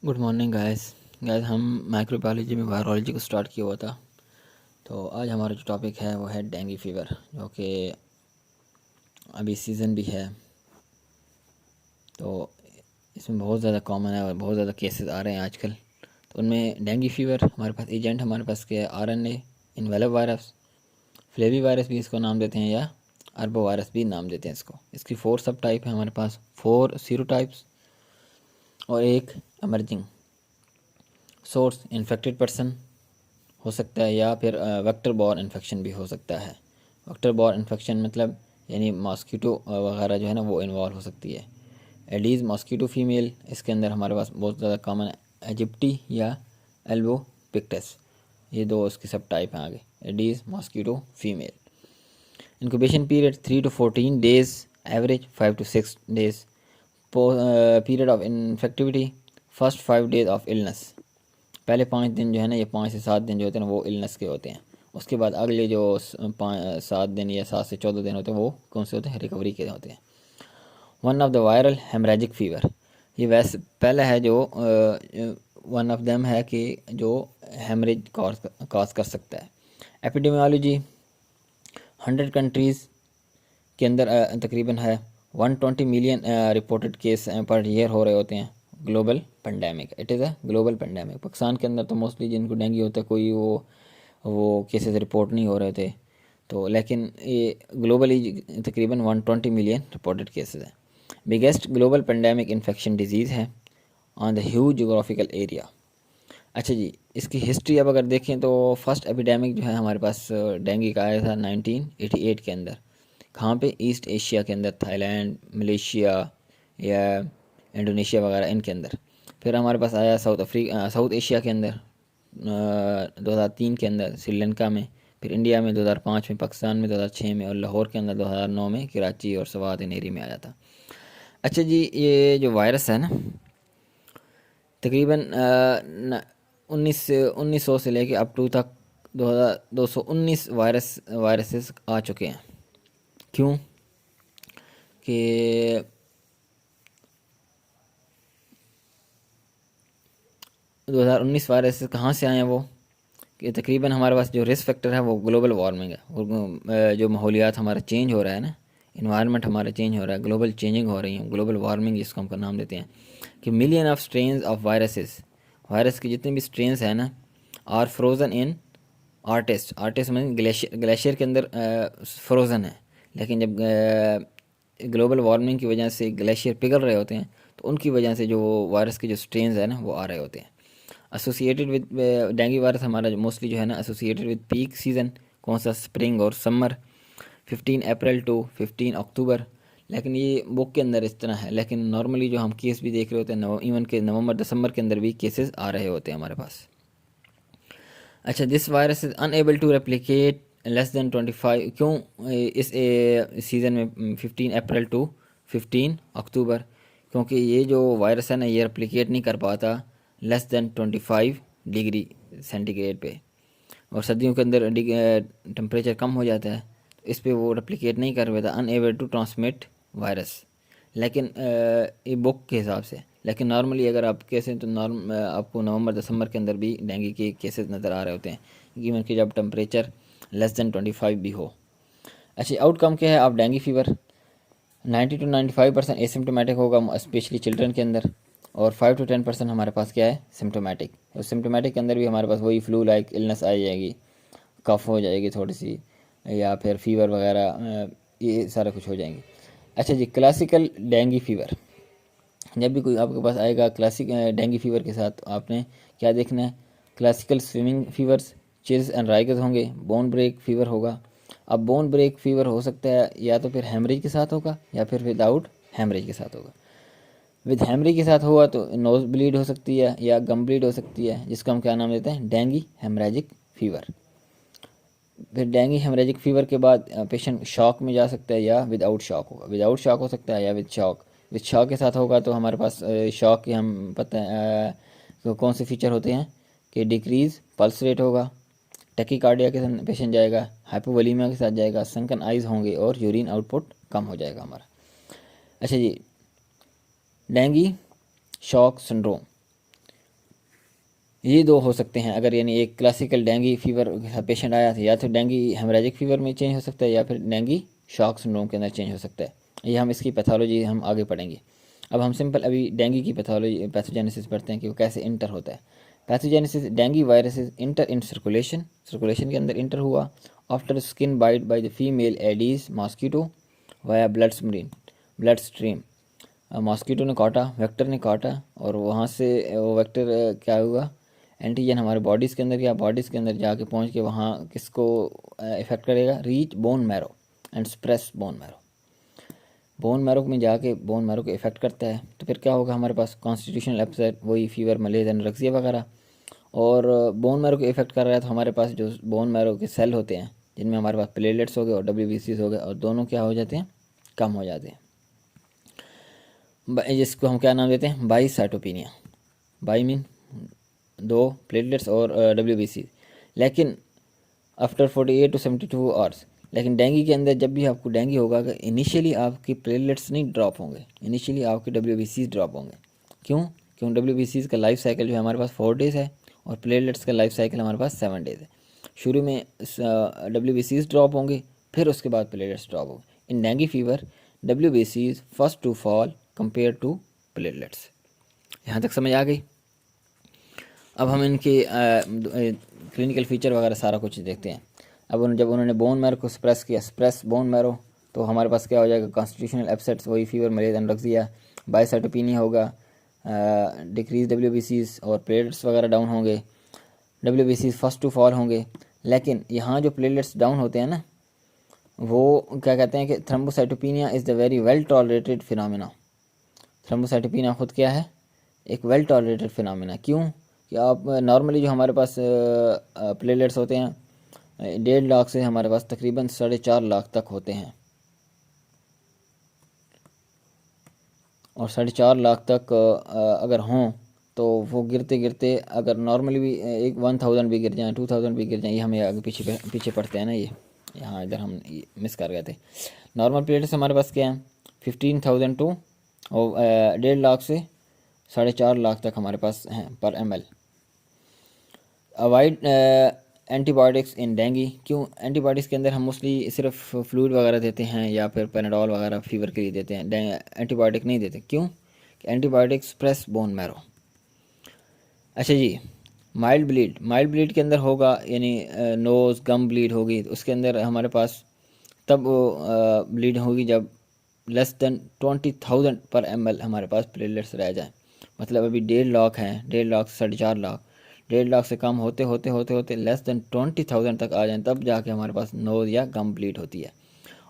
Good morning guys. हम microbiology में virology को स्टार्ट किया हुआ था। तो आज हमारा जो टॉपिक है वो है डेंगू फीवर, जो कि अभी सीज़न भी है। तो इसमें बहुत ज़्यादा कॉमन है और बहुत ज़्यादा केसेस आ रहे हैं आजकल। तो उनमें डेंगू फीवर हमारे पास एजेंट हमारे पास के RNA envelope virus, flavi virus भी इसको नाम देते हैं, या अरबो वायरस भी नाम देते हैं इसको। इसकी 4 सब टाइप है हमारे पास, 4 सीरोटाइप्स और एक एमर्जिंग सोर्स इन्फेक्टेड पर्सन हो सकता है, या फिर वेक्टर बॉर्न इन्फेक्शन भी हो सकता है। वेक्टर बॉर्न इन्फेक्शन मतलब यानी मॉस्किटो वगैरह जो है ना वो इन्वॉल्व हो सकती है। एडीज़ मॉस्किटो फीमेल, इसके अंदर हमारे पास बहुत ज़्यादा कॉमन है एजिप्टी या एल्बो पिक्टस, ये दो इसके सब टाइप हैं आगे। Aedes mosquito female. Incubation period 3 to 14 days, average 5 to 6 days। Period of infectivity first 5 days of illness, पहले 5 दिन जो है ना, ये 5 से 7 दिन जो होते हैं ना वो इलनेस के होते हैं। उसके बाद अगले जो 7 दिन या 7 से 14 दिन होते हैं वो कौन से होते हैं, रिकवरी के होते हैं। One of the viral haemorrhagic fever, ये वैसे पहला है जो वन ऑफ देम है कि जो हेमरेज कॉज कर सकता है। एपिडेमियोलॉजी 100 कंट्रीज़ के अंदर तकरीबन है 120 million reported case per year हो रहे होते हैं। Global pandemic, it is a global pandemic. Pakistan के अंदर तो मोस्टली जिनको डेंगू होता है कोई वो केसेस रिपोर्ट नहीं हो रहे थे, तो लेकिन ये ग्लोबली तकरीबन 120 मिलियन रिपोर्टेड केसेस हैं। Biggest global pandemic infection disease है on the huge geographical area. अच्छा जी, इसकी हिस्ट्री अब अगर देखें तो फर्स्ट एपिडेमिक जो है हमारे पास डेंगू का आया था 1988 के अंदर। कहाँ पे? ईस्ट एशिया के अंदर, थाईलैंड, मलेशिया या इंडोनेशिया वगैरह इनके अंदर। फिर हमारे पास आया साउथ एशिया के अंदर 2003 के अंदर श्रीलंका में, फिर इंडिया में 2005 में, पाकिस्तान में 2006 में, और लाहौर के अंदर 2009 में, कराची और सवात एरी में आया था। अच्छा जी, ये जो वायरस है ना तकरीबन 1900 से लेके अप टू तक 2219 वायरसेस आ चुके हैं। क्यों कि 2019 वायरसेस कहाँ से आए हैं वो, कि तकरीबन हमारे पास जो रिस्क फैक्टर है वो ग्लोबल वार्मिंग है। जो माहौलियात हमारा चेंज हो रहा है ना, इन्वायरमेंट हमारा चेंज हो रहा है, ग्लोबल चेंजिंग हो रही है, ग्लोबल वार्मिंग जिसको हम नाम देते हैं। कि million of strain of viruses, virus के जितने भी स्ट्रेन हैं ना, आर फ्रोज़न इन आर्टिस्ट में ग्लेशियर के अंदर फ्रोज़न है। लेकिन जब ग्लोबल वार्मिंग की वजह से ग्लेशियर पिघल रहे होते हैं तो उनकी वजह से जो वायरस के जो स्ट्रेन है ना वो आ रहे होते हैं। एसोसिएटेड विद डेंगू वायरस हमारा मोस्टली जो है ना एसोसिएटेड विद पीक सीज़न, कौन सा? स्प्रिंग और समर, 15 अप्रैल टू 15 अक्टूबर। लेकिन ये बुक के अंदर इस तरह है, लेकिन नॉर्मली जो हम केस भी देख रहे होते हैं इवन के नवंबर दिसंबर के अंदर भी केसेस आ रहे होते हैं हमारे पास। अच्छा, this virus is unable to replicate less than 25, क्यों इस सीज़न में 15 अप्रैल टू 15 अक्टूबर? क्योंकि ये जो वायरस है ना ये रेप्लिकेट नहीं कर पाता लेस देन 25 डिग्री सेंटीग्रेड पे, और सर्दियों के अंदर टेम्परेचर कम हो जाता है तो इस पे वो रेप्लिकेट नहीं कर पाता, अनएबल टू ट्रांसमिट वायरस। लेकिन ये बुक के हिसाब से, लेकिन नॉर्मली अगर आप कैसे तो आपको नवंबर दिसंबर के अंदर भी डेंगू के केसेस नज़र आ रहे होते हैं, इवन कि जब टेम्परेचर लेस देन 25 भी हो। अच्छा, आउटकम क्या है आप डेंगू फीवर? 90 to 95% एसिम्टोमेटिक होगा स्पेशली चिल्ड्रन के अंदर, और 5 to 10% हमारे पास क्या है? सिम्टोमेटिक। और सिम्टोमेटिक के अंदर भी हमारे पास वही फ्लू लाइक इलनेस आ जाएगी, कफ हो जाएगी थोड़ी सी, या फिर फीवर वगैरह, ये सारा कुछ हो जाएंगे। अच्छा जी, क्लासिकल डेंगू फीवर, जब भी कोई आपके पास आएगा क्लासिक डेंगू फीवर के साथ आपने क्या देखना है? Classical swimming fevers, chills and rigors होंगे, बोन ब्रेक फीवर होगा। अब बोन ब्रेक फीवर हो सकता है या तो फिर हेमरेज के साथ होगा या फिर विदाउट हेमरेज के साथ होगा। विद हेमरेज के साथ हुआ तो नोज ब्लीड हो सकती है या गम ब्लीड हो सकती है, जिसका हम क्या नाम देते हैं? Dengue haemorrhagic fever. फिर डेंगू हेमरेजिक फीवर के बाद पेशेंट शॉक में जा सकता है या विदाउट शॉक होगा। विदाउट शॉक हो सकता है या विद शॉक। विद शॉक के साथ होगा तो हमारे पास शॉक के हम पता है तो कौन से फीचर होते हैं कि डिक्रीज पल्स रेट होगा, टैकीकार्डिया के साथ पेशेंट जाएगा, हाइपोवोलीमिया के साथ जाएगा, संकन आइज होंगे और यूरिन आउटपुट कम हो जाएगा हमारा। अच्छा जी, डेंगू शॉक सिंड्रोम, ये दो हो सकते हैं। अगर यानी एक क्लासिकल डेंगी फीवर पेशेंट आया था, या तो डेंगी हेमरेजिक फीवर में चेंज हो सकता है या फिर डेंगी शॉक सिंड्रोम के अंदर चेंज हो सकता है। ये हम इसकी पैथोलॉजी हम आगे पढ़ेंगे। अब हम सिंपल अभी डेंगी की पैथोलॉजी पैथोजेनेसिस पढ़ते हैं कि वो कैसे इंटर होता है। Pathogenesis, dengue virus enter in circulation, circulation के अंदर इंटर हुआ after skin bite by the female Aedes mosquito via blood stream. Mosquito ने काटा, वेक्टर ने काटा, और वहाँ से वो वेक्टर क्या हुआ, एंटीजन हमारे बॉडीज़ के अंदर या बॉडीज़ के अंदर जाके पहुँच के वहाँ किसको इफ़ेक्ट करेगा, reach bone marrow and स्प्रेस bone marrow. Bone marrow में जाके बोन मैरो को इफेक्ट करता है। तो फिर क्या होगा, हमारे पास कॉन्स्टिट्यूशनल अपसेट, वही फीवर, मलेरिया, एनोरेक्सिया वगैरह। और बोन मैरो को इफेक्ट कर रहा है तो हमारे पास जो बोन मैरो के सेल होते हैं जिनमें हमारे पास प्लेटलेट्स हो गए और WBCs हो गए, और दोनों क्या हो जाते हैं, कम हो जाते हैं। जिसको हम क्या नाम देते हैं, बाईसाइटोपिनिया। बाई मीन दो प्लेटलेट्स और WBC। लेकिन आफ्टर 48 to 72 आवर्स, लेकिन डेंगी के अंदर जब भी आपको डेंगी होगा, इनिशियली आपकी प्लेटलेट्स नहीं ड्रॉप होंगे, इनिशियली आपके WBCs ड्रॉप होंगे। क्यों? क्योंकि WBCs का लाइफ साइकिल जो है हमारे पास 4 डेज़ है, और प्लेटलेट्स का लाइफ साइकिल हमारे पास 7 डेज़ है। शुरू में WBCs ड्रॉप होंगे, फिर उसके बाद प्लेटलेट्स ड्रॉप होंगे। In dengue fever WBCs first to fall compare to platelets. यहाँ तक समझ आ गई? अब हम इनके क्लिनिकल फीचर वगैरह सारा कुछ देखते हैं। अब जब उन्होंने बोन मैरो को स्प्रेस किया, स्प्रेस बोन मैरो, तो हमारे पास क्या हो जाएगा, कॉन्स्टिट्यूशनल अपसेट्स, वही फीवर, मलेरिया, एनोरेक्सिया, बाईसाइटोपिनिया होगा, डिक्रीज WBCs और प्लेटलेट्स वगैरह डाउन होंगे, WBCs फर्स्ट टू फॉल होंगे। लेकिन यहाँ जो प्लेटलेट्स डाउन होते हैं ना, वो क्या कहते हैं कि thrombocytopenia is the very well tolerated phenomena. Thrombocytopenia खुद क्या है, एक वेल टॉलरेटेड फिनोमिना। क्यों? कि आप नॉर्मली जो हमारे पास प्लेटलेट्स होते हैं 1.5 लाख से हमारे पास तकरीबन 4.5 लाख तक होते हैं, और 4.5 लाख तक अगर हों तो वो गिरते गिरते अगर नॉर्मली भी 1000 भी गिर जाएँ, 2000 भी गिर जाएँ, ये हमें आगे पीछे पढ़ते हैं ना, ये यहाँ इधर हम मिस कर गए थे। नॉर्मल प्लेटलेट्स हमारे पास क्या है, 15,000 टू और 1.5 लाख से 4.5 लाख तक हमारे पास हैं पर ml। अवॉइड एंटीबायोटिक्स इन डेंगी। क्यों? एंटीबायोटिक्स के अंदर हम मोस्टली सिर्फ फ्लूइड वगैरह देते हैं या फिर पेनाडोल वगैरह फीवर के लिए देते हैं, एंटीबायोटिक नहीं देते। क्यों? कि एंटीबायोटिक्स प्रेस बोन मैरो। अच्छा जी, माइल्ड ब्लीड के अंदर होगा, यानी नोज़ गम ब्लीड होगी, तो उसके अंदर हमारे पास तब ब्लीड होगी जब लेस देन 20,000 पर ml हमारे पास प्लेटलेट्स रह जाएँ। मतलब अभी 1.5 लाख हैं, 1.5 लाख से 4.5 लाख, 1.5 लाख से कम होते होते होते होते लेस देन 20,000 तक आ जाएँ, तब जाके हमारे पास नोज़ या गम ब्लीड होती है।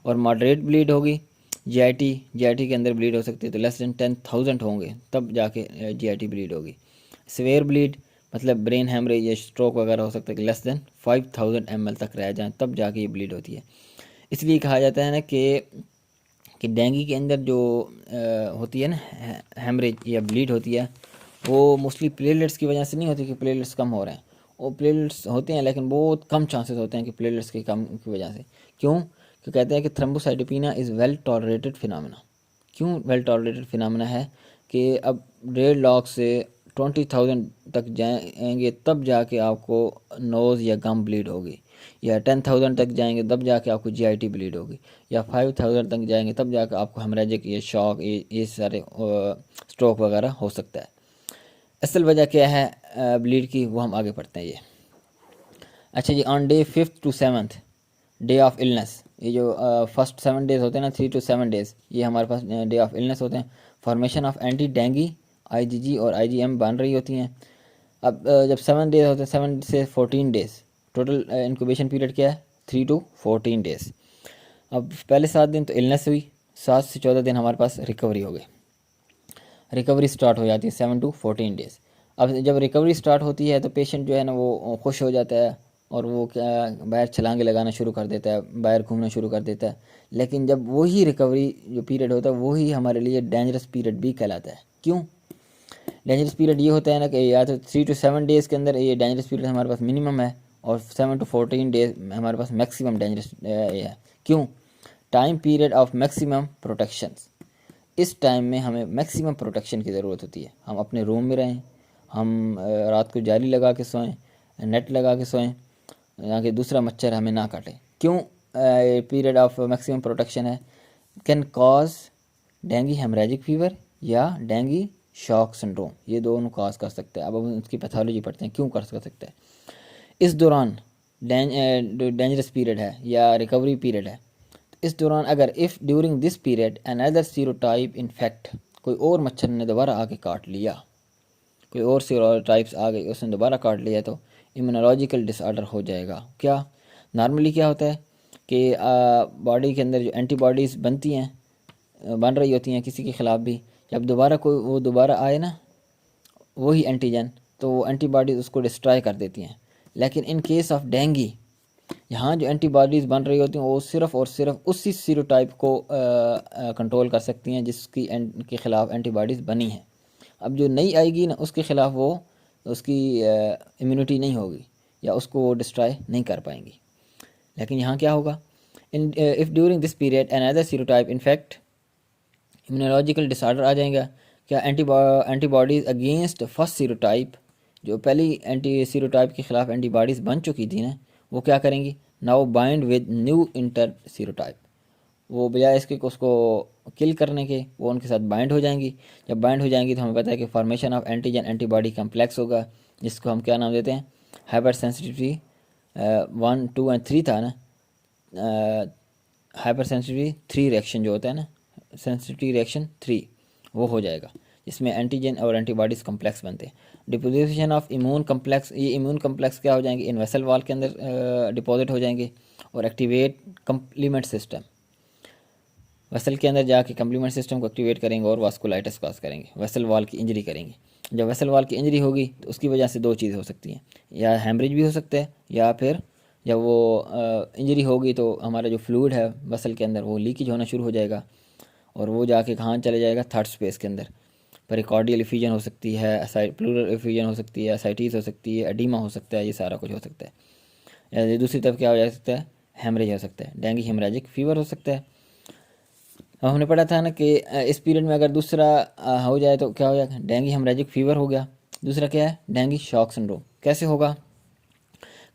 और मॉडरेट ब्लीड होगी, GIT के अंदर ब्लीड हो सकती है, तो लेस देन 10,000 होंगे तब जाके GIT ब्लीड होगी। सीवियर ब्लीड मतलब ब्रेन हैमरेज या स्ट्रोक वगैरह हो सकता है कि लेस देन 5,000 ml तक रह जाएँ, तब जाके ये ब्लीड होती है। इसलिए कहा जाता है ना कि डेंगी के अंदर जो होती है ना हैमरेज या ब्लीड होती है, वो मोस्टली प्लेटलेट्स की वजह से नहीं होती कि प्लेटलेट्स कम हो रहे हैं। वो प्लेटलेट्स होते हैं लेकिन बहुत कम चांसेस होते हैं कि प्लेटलेट्स के कम की वजह से। क्यों? क्योंकि कहते हैं कि thrombocytopenia is well tolerated phenomena. क्यों वेल टॉलरेटेड फिनोमिना है कि अब 1.5 लाख से 20,000 तक जाएंगे तब जाके आपको नोज़ या गम ब्लीड होगी, या 10,000 तक जाएंगे तब जाके आपको GIT ब्लीड होगी, या 5,000 तक जाएंगे तब जाके आपको हेमरेजिक या शॉक ये सारे स्ट्रोक वगैरह हो सकता है। असल वजह क्या है ब्लीड की, वो हम आगे पढ़ते हैं ये। अच्छा जी, on day 5th to 7th day of illness, ये जो फर्स्ट 7 डेज़ होते हैं ना, 3 to 7 डेज़, ये हमारे पास डे ऑफ इलनेस होते हैं। Formation of anti dinghy IgG और IgM बन रही होती हैं। अब जब 7 डेज़ होते हैं, 7 से 14 डेज़, टोटल इंक्यूबेशन पीरियड क्या है, 3 to 14 डेज़। अब पहले 7 दिन तो इलनेस हुई, 7 से 14 दिन हमारे पास रिकवरी हो गई, रिकवरी स्टार्ट हो जाती है 7 to 14 डेज़। अब जब रिकवरी स्टार्ट होती है तो पेशेंट जो है ना वो खुश हो जाता है, और वो क्या बाहर छलांगे लगाना शुरू कर देता है, बाहर घूमना शुरू कर देता है। लेकिन जब वही रिकवरी जो पीरियड होता है वही हमारे लिए डेंजरस पीरियड भी कहलाता है। क्यों डेंजरस पीरियड? ये होता है ना कि या तो 3 to 7 डेज़ के अंदर ये डेंजरस पीरियड हमारे पास मिनिमम है, और 7 to 14 डेज हमारे पास मैक्सिमम डेंजरस है। क्यों? Time period of maximum protection. इस टाइम में हमें मैक्सिमम प्रोटेक्शन की ज़रूरत होती है। हम अपने रूम में रहें, हम रात को जाली लगा के सोएं, नेट लगा के सोएं, ताकि दूसरा मच्छर हमें ना काटे। क्यों पीरियड ऑफ मैक्सिमम प्रोटेक्शन है? Can cause dinghy haemorrhagic fever या डेंगी शॉक सिंड्रोम, ये दोनों कॉज कर सकते हैं। अब हम उसकी पैथोलॉजी पढ़ते हैं क्यों कर सकते हैं। इस दौरान डेंजरस पीरियड है या रिकवरी पीरियड है, इस दौरान अगर if during this period another serotype infect, कोई और मच्छर ने दोबारा आके काट लिया, कोई और सीरोटाइप्स आ गई उसने दोबारा काट लिया, तो इम्यूनोलॉजिकल डिसऑर्डर हो जाएगा। क्या नॉर्मली क्या होता है कि बॉडी के अंदर जो एंटीबॉडीज़ बनती हैं, बन रही होती हैं किसी के ख़िलाफ़ भी, जब दोबारा कोई वो दोबारा आए ना वही एंटीजन, तो वो एंटीबॉडीज़ उसको डिस्ट्रॉय कर देती हैं। लेकिन इन केस ऑफ डेंगी यहाँ जो एंटीबॉडीज़ बन रही होती हैं वो सिर्फ़ और सिर्फ उसी सीरोटाइप को कंट्रोल कर सकती हैं जिसकी के ख़िलाफ़ एंटीबॉडीज़ बनी हैं। अब जो नई आएगी ना उसके ख़िलाफ़ वो उसकी इम्यूनिटी नहीं होगी या उसको वो डिस्ट्रॉय नहीं कर पाएंगी। लेकिन यहाँ क्या होगा, in if during this period another serotype infect, immunological disorder आ जाएगा। क्या एंटीबॉडीज़ अगेंस्ट फर्स्ट सीरोटाइप, जो पहली एंटी सीरोटाइप के ख़िलाफ़ एंटीबॉडीज़ बन चुकी थी ना, वो क्या करेंगी, now bind with new inter serotype, वो बजाय इसके उसको किल करने के वो उनके साथ बाइंड हो जाएंगी। जब बाइंड हो जाएंगी तो हमें पता है कि formation of antigen antibody complex होगा, जिसको हम क्या नाम देते हैं, हाइपर सेंसिटिविटी 1, 2 एंड 3 था ना, हाइपर सेंसिटिविटी 3 रिएक्शन जो होता है ना, सेंसिटिविटी रिएक्शन 3 वो हो जाएगा, जिसमें एंटीजन और एंटीबॉडीज़ कम्प्लेक्स बनते हैं। डिपोजिशन ऑफ इम्यून कम्प्लेक्स, ये इम्यून कम्प्लेक्स क्या हो जाएंगे, इन वेसल वॉल के अंदर डिपॉजिट हो जाएंगे और एक्टिवेट कम्प्लीमेंट सिस्टम, वेसल के अंदर जाके कम्प्लीमेंट सिस्टम को एक्टिवेट करेंगे और वास्कुलाइटिस कॉज करेंगे, वेसल वॉल की इंजरी करेंगे। जब वेसल वॉल की इंजरी होगी तो उसकी वजह से दो चीज़ें हो सकती हैं, या हेमरेज भी हो सकता है, या फिर जब वो इंजरी होगी तो हमारा जो फ्लूइड है वेसल के अंदर वो लीकेज होना शुरू हो जाएगा और वो जाके कहाँ चले जाएगा, थर्ड स्पेस के अंदर। पेरिकार्डियल इफ्यूजन हो सकती है, प्लूरल इफ्यूजन हो सकती है, एसाइटिस हो सकती है, एडिमा हो सकता है, ये सारा कुछ हो सकता है। या दूसरी तरफ क्या हो जा सकता है, हेमरेज हो सकता है, डेंगी हेमरेजिक फीवर हो सकता है। अब हमने पढ़ा था ना कि इस पीरियड में अगर दूसरा हो जाए तो क्या हो जाएगा, डेंगी हेमरेजिक फीवर हो गया। दूसरा क्या है, डेंगी शॉक सिंड्रोम। कैसे होगा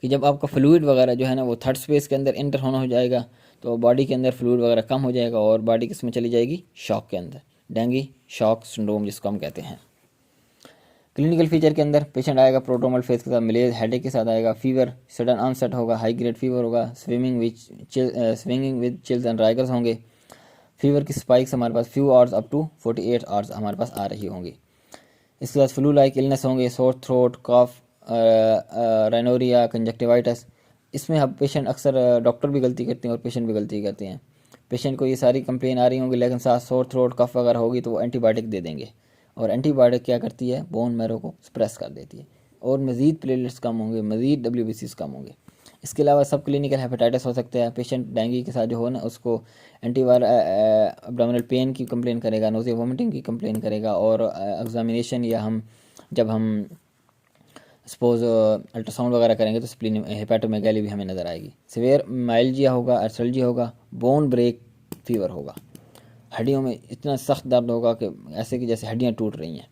कि जब आपका फ्लूइड वगैरह जो है ना वो थर्ड स्पेस के अंदर इंटर होना हो जाएगा तो बॉडी के अंदर फ्लूइड वगैरह कम हो जाएगा और बॉडी किस में चली जाएगी, शॉक के अंदर, डेंगी शॉक सिंड्रोम जिसको हम कहते हैं। क्लिनिकल फीचर के अंदर पेशेंट आएगा प्रोड्रोमल फेज के साथ, मलेरिया हेडेक के साथ आएगा, फीवर सडन ऑनसेट होगा, हाई ग्रेड फीवर होगा, swinging with chills and rigors होंगे। फीवर की स्पाइक्स हमारे पास few hours up to 48 hours हमारे पास आ रही होंगी। इसके बाद फ्लू लाइक इलनेस होंगे, सोर थ्रोट, कॉफ, राइनोरिया, कंजक्टिवाइटिस। इसमें हम पेशेंट अक्सर डॉक्टर भी गलती करते हैं और पेशेंट भी गलती करते हैं। पेशेंट को ये सारी कंप्लेन आ रही होंगी लेकिन साथ सोर थ्रोट, कफ वगैरह होगी तो वो एंटीबायोटिक दे देंगे और एंटीबायोटिक क्या करती है, बोन मैरो को स्प्रेस कर देती है और मज़ीद प्लेटलेट्स कम होंगे, मज़ीद WBCs कम होंगे। इसके अलावा सब क्लिनिकल हेपेटाइटिस हो सकता है। पेशेंट डेंगू के साथ जो हो ना उसको एंटीवायरल एब्डोमिनल पेन की कंप्लेन करेगा, नोज़िया वोमिटिंग की कंप्लेन करेगा और एग्जामिनेशन या जब हम सपोज अल्ट्रासाउंड वगैरह करेंगे तो स्प्लीन हेपेटोमेगाली भी हमें नज़र आएगी। सिवियर माइल्जिया होगा, अर्सल्जिया होगा, बोन ब्रेक फीवर होगा, हड्डियों में इतना सख्त दर्द होगा कि ऐसे कि जैसे हड्डियाँ टूट रही हैं।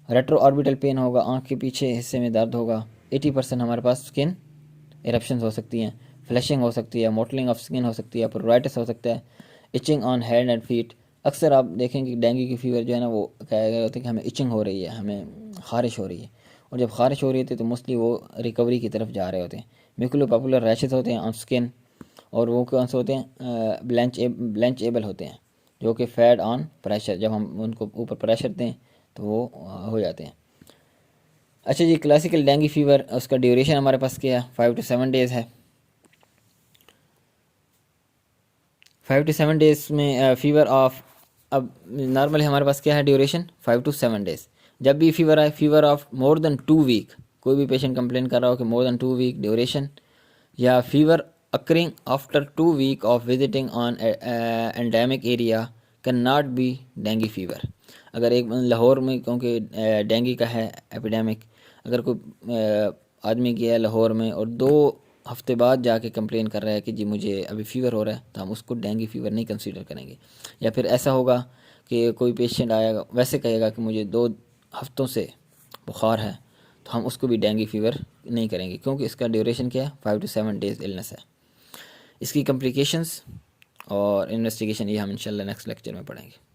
रेट्रो ऑर्बिटल पेन होगा, आँख के पीछे हिस्से में दर्द होगा। 80% हमारे पास स्किन इरप्शंस हो सकती हैं, फ्लैशिंग हो सकती है, मोटलिंग ऑफ स्किन हो सकती है, प्रोराइटिस हो सकता है, itching on hand and feet. अक्सर आप देखेंगे कि डेंगू की फीवर जो है ना वो कहा गया होता है कि हमें इचिंग हो रही है, हमें खारिश हो रही है, और जब खारिश हो रही होती है तो मोस्टली वो रिकवरी की तरफ जा रहे होते हैं। म्यूकुलो पॉपुलर रैशेस होते हैं ऑन स्किन और वो कौन से होते हैं, ब्लेंचेबल होते हैं जो कि फैड ऑन प्रेशर, जब हम उनको ऊपर प्रेशर दें तो वो हो जाते हैं। अच्छा जी, क्लासिकल डेंगू फीवर उसका ड्यूरेशन हमारे पास क्या है, 5 to 7 डेज़ है। 5 to 7 डेज़ में फीवर ऑफ, अब नॉर्मली हमारे पास क्या है ड्यूरेशन, 5 to 7 डेज़। जब भी फीवर आए, fever of more than 2 week, कोई भी पेशेंट कंप्लेन कर रहा हो कि मोर देन 2 वीक ड्यूरेशन, या fever occurring after 2 week of visiting on endemic area can not be dengue fever. अगर एक लाहौर में, क्योंकि डेंगू का है एपिडेमिक, अगर कोई आदमी गया लाहौर में और 2 हफ्ते बाद जाके कंप्लेन कर रहा है कि जी मुझे अभी फ़ीवर हो रहा है, तो हम उसको डेंगू फीवर नहीं कंसीडर करेंगे। या फिर ऐसा होगा कि कोई पेशेंट आएगा वैसे कहेगा कि मुझे 2 हफ्तों से बुखार है, तो हम उसको भी डेंगू फीवर नहीं करेंगे, क्योंकि इसका ड्यूरेशन क्या है, 5 to 7 डेज़ इलनेस है। इसकी कम्प्लिकेशंस और इन्वेस्टिगेशन ये हम इंशाल्लाह नेक्स्ट लेक्चर में पढ़ेंगे।